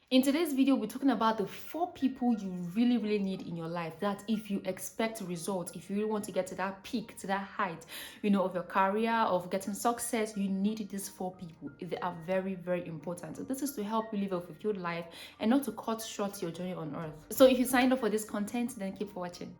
In today's video, we're talking about the 4 people you really need in your life, that if you expect results, if you really want to get to that peak, to that height, of your career, of getting success, you need these 4 people. They are very important. So this is to help you live a fulfilled life and not to cut short your journey on earth. So if you signed up for this content, then keep watching.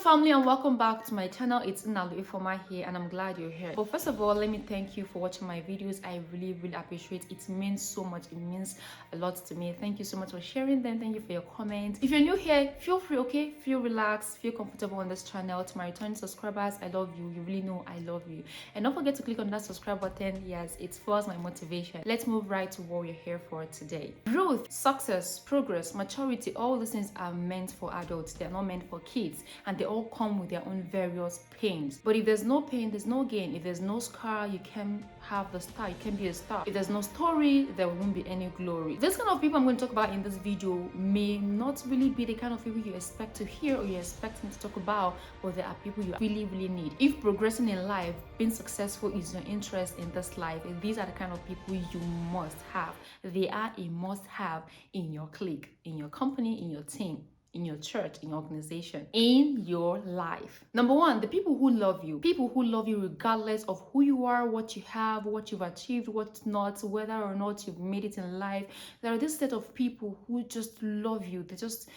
Family, and welcome back to my channel. It's Nnalue Ifeoma here, and I'm glad you're here. But first of all, let me thank you for watching my videos. I really appreciate it. It means so much. It means a lot to me. Thank you so much for sharing them. Thank you for your comments. If you're new here, feel free, okay? Feel relaxed, feel comfortable on this channel. To my returning subscribers, I love you. You really know I love you. And don't forget to click on that subscribe button. Yes, it fuels my motivation. Let's move right to what we're here for today. Growth, success, progress, maturity, all these things are meant for adults. They're not meant for kids, and they all come with their own various pains. But if there's no pain, there's no gain. If there's no scar, you can have the star. You can be a star. If there's no story, there won't be any glory. This kind of people I'm going to talk about in this video may not really be the kind of people you expect to hear or you expect me to talk about, but there are people you really need. If progressing in life, being successful is your interest in this life, these are the kind of people you must have. They are a must-have in your clique, in your company, in your team, in your church, in your organization, in your life. Number one, the people who love you. People who love you regardless of who you are, what you have, what you've achieved, what not, whether or not you've made it in life. There are this set of people who just love you. They just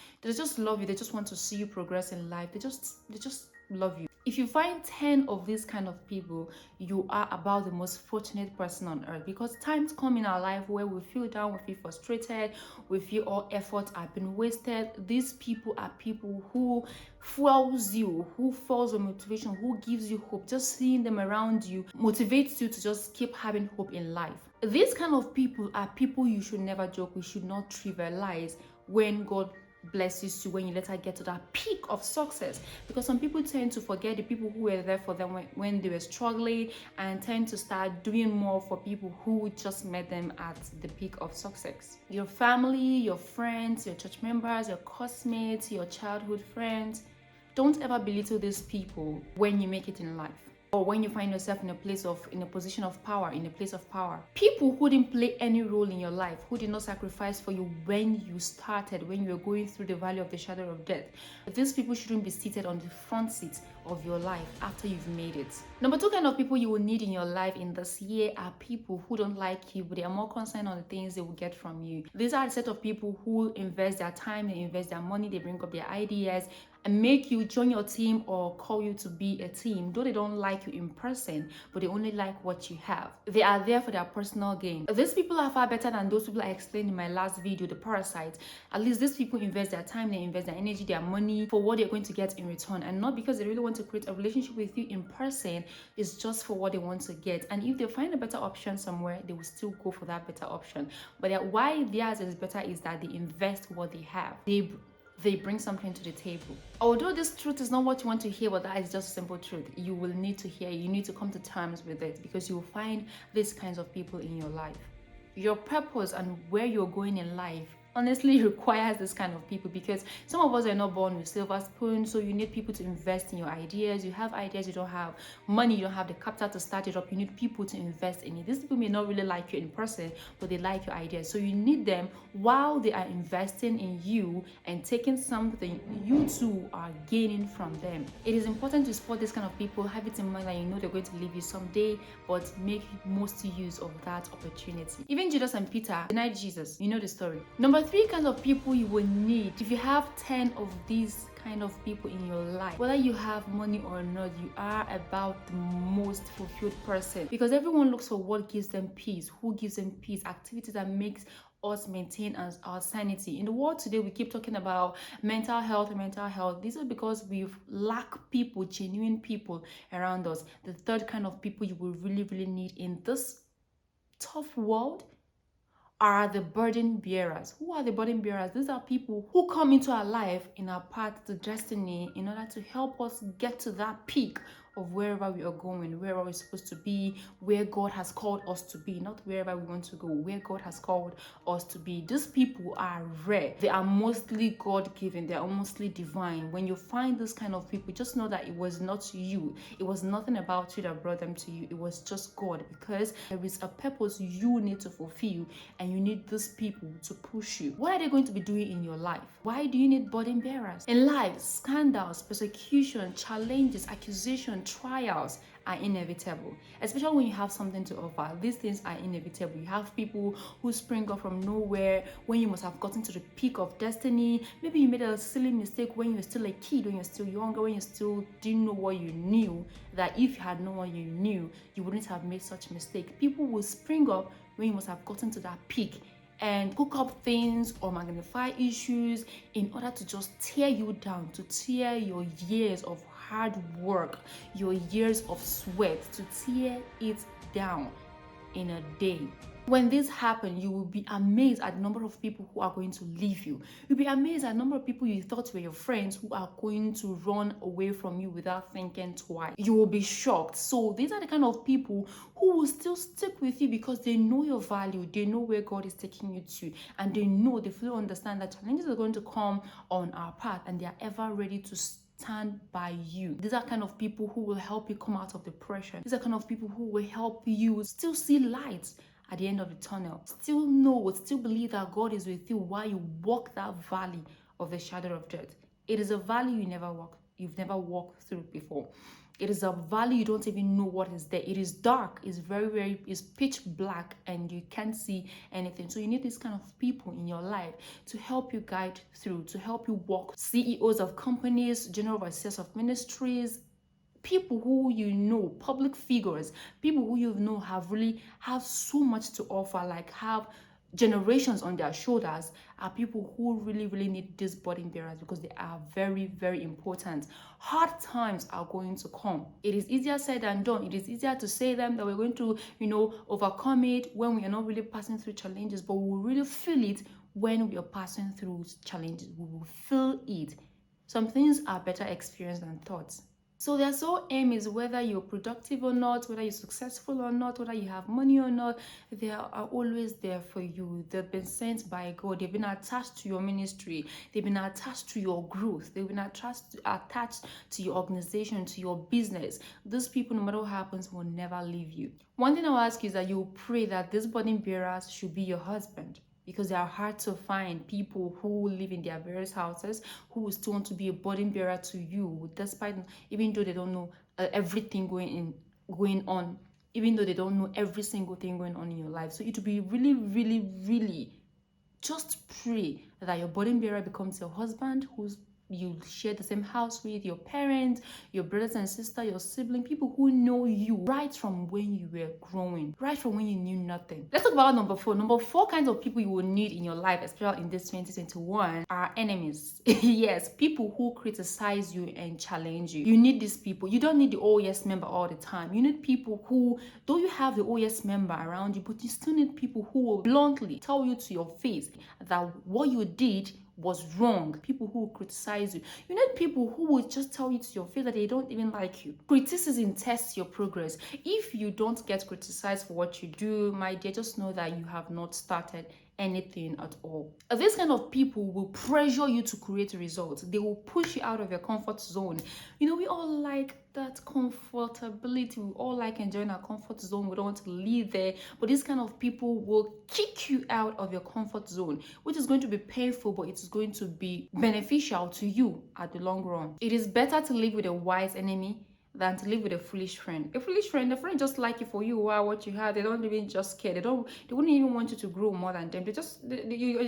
love you. They just want to see you progress in life. They just love you. If you find 10 of these kind of people, you are about the most fortunate person on earth, because times come in our life where we feel down, we feel frustrated, we feel all efforts have been wasted. These people are people who fuels you, who fuels your motivation, who gives you hope. Just seeing them around you motivates you to just keep having hope in life. These kind of people are people you should never joke. We should not trivialize when God blesses you, when you later get to that peak of success, because some people tend to forget the people who were there for them when they were struggling, and tend to start doing more for people who just met them at the peak of success. Your family, your friends, your church members, your classmates, your childhood friends, don't ever belittle these people when you make it in life, or when you find yourself in a position of power, in a place of power. People who didn't play any role in your life, who did not sacrifice for you when you started, when you were going through the valley of the shadow of death, these people shouldn't be seated on the front seat of your life after you've made it. Number two kind of people you will need in your life in this year are people who don't like you, but they are more concerned on the things they will get from you. These are the set of people who invest their time, they invest their money, they bring up their ideas, and make you join your team or call you to be a team, though they don't like you in person, but they only like what you have. They are there for their personal gain. These people are far better than those people I explained in my last video, the parasites. At least these people invest their time, they invest their energy, their money for what they're going to get in return, and not because they really want to create a relationship with you in person. It's just for what they want to get. And if they find a better option somewhere, they will still go for that better option. But why theirs is better is that they invest what they have. They bring something to the table. Although this truth is not what you want to hear, but that is just simple truth. You will need to hear, you need to come to terms with it, because you will find these kinds of people in your life. Your purpose and where you're going in life honestly requires this kind of people, because some of us are not born with silver spoons, so you need people to invest in your ideas. You have ideas, you don't have money, you don't have the capital to start it up, you need people to invest in it. These people may not really like you in person, but they like your ideas, so you need them while they are investing in you and taking something you too are gaining from them. It is important to support this kind of people. Have it in mind that you know they're going to leave you someday, but make most use of that opportunity. Even Judas and Peter denied Jesus. You know the story. Number 3 kinds of people you will need. If you have 10 of these kind of people in your life, whether you have money or not, you are about the most fulfilled person, because everyone looks for what gives them peace. Who gives them peace? Activities that makes us maintain our sanity. In the world today, we keep talking about mental health. This is because we lack people, genuine people around us. The third kind of people you will really need in this tough world are the burden bearers. Who are the burden bearers? These are people who come into our life in our path to destiny in order to help us get to that peak of wherever we are going, wherever we're supposed to be, where God has called us to be, not wherever we want to go, where God has called us to be. These people are rare. They are mostly God-given. They are mostly divine. When you find this kind of people, just know that it was not you. It was nothing about you that brought them to you. It was just God, because there is a purpose you need to fulfill, and you need these people to push you. What are they going to be doing in your life? Why do you need burden bearers? In life, scandals, persecution, challenges, accusation, trials are inevitable, especially when you have something to offer. These things are inevitable. You have people who spring up from nowhere when you must have gotten to the peak of destiny. Maybe you made a silly mistake when you're still a kid, when you're still younger, when you still didn't know what you knew, that if you had known what you knew, you wouldn't have made such mistake. People will spring up when you must have gotten to that peak and cook up things or magnify issues in order to just tear you down, to tear your years of hard work, your years of sweat, to tear it down in a day. When this happens, you will be amazed at the number of people who are going to leave you. You'll be amazed at the number of people you thought were your friends who are going to run away from you without thinking twice. You will be shocked. So these are the kind of people who will still stick with you because they know your value, they know where God is taking you to, and they fully understand that challenges are going to come on our path, and they are ever ready to stand by you. These are kind of people who will help you come out of depression. These are kind of people who will help you still see light at the end of the tunnel. Still believe that God is with you while you walk that valley of the shadow of death. It is a valley you've never walked through before. It is a valley you don't even know what is there. It is dark, it's it's pitch black, and you can't see anything. So you need these kind of people in your life to help you guide through, to help you walk. CEOs of companies, general overseers of ministries, people who you know, public figures, people who you know have so much to offer, like have generations on their shoulders, are people who really need these burden bearers, because they are very important. Hard times are going to come. It is easier said than done. It is easier to say them that we're going to overcome it when we are not really passing through challenges, but we will really feel it when we are passing through challenges. We will feel it. Some things are better experienced than thoughts. So their sole aim is whether you're productive or not, whether you're successful or not, whether you have money or not, they are always there for you. They've been sent by God. They've been attached to your ministry. They've been attached to your growth. They've been attached to your organization, to your business. These people, no matter what happens, will never leave you. One thing I'll ask you is that you pray that these burden bearers should be your husband, because they are hard to find. People who live in their various houses who still want to be a burden bearer to you, despite, even though they don't know everything going on, even though they don't know every single thing going on in your life. So it would be really just pray that your burden bearer becomes your husband, who's you share the same house with, your parents, your brothers and sisters, your siblings, people who know you right from when you were growing, right from when you knew nothing. Let's talk about number 4. Number 4 kinds of people you will need in your life, especially in this 2021, are enemies. Yes, people who criticize you and challenge you. You need these people. You don't need the oh yes member all the time. You need people who, though you have the oh yes member around you, but you still need people who will bluntly tell you to your face that what you did was wrong. People who will criticize you. You need people who will just tell you to your face that they don't even like you. Criticism tests your progress. If you don't get criticized for what you do, my dear, just know that you have not started anything at all. This kind of people will pressure you to create results. They will push you out of your comfort zone. We all like that comfortability. We all like enjoying our comfort zone. We don't want to live there. But these kind of people will kick you out of your comfort zone, which is going to be painful, but it's going to be beneficial to you at the long run. It is better to live with a wise enemy than to live with a foolish friend. A foolish friend, the friend just like you for you, what you have. They don't even just care. They wouldn't even want you to grow more than them. You're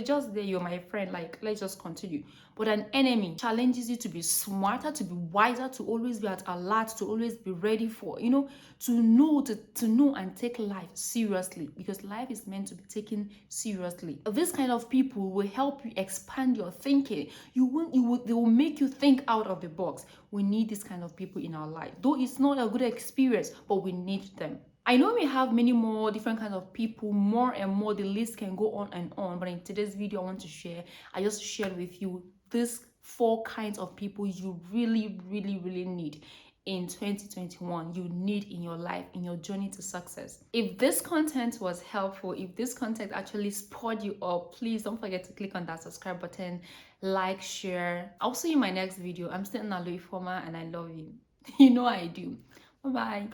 just there. You're my friend. Like, let's just continue. But an enemy challenges you to be smarter, to be wiser, to always be at alert, to always be ready for, to know and take life seriously, because life is meant to be taken seriously. This kind of people will help you expand your thinking. They will make you think out of the box. We need this kind of people in our life. Though it's not a good experience, but we need them. I know we have many more different kinds of people, more and more. The list can go on and on. But in today's video, I want to share, I just shared with you these 4 kinds of people you really need in 2021 you need in your life, in your journey to success. If this content was helpful, if this content actually spurred you up, please don't forget to click on that subscribe button, like, share. I'll see you in my next video. I'm still Nnalue Ifeoma and I love you. You know I do. Bye bye.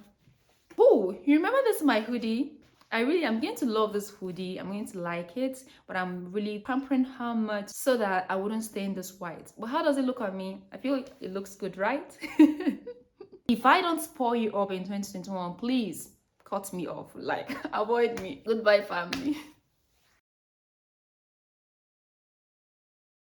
Oh, you remember this is my hoodie? I'm going to love this hoodie. I'm going to like it, but I'm really pampering how much so that I wouldn't stain this white. But how does it look on me? I feel like it looks good, right? If I don't spoil you up in 2021, please cut me off. Like, avoid me. Goodbye, family.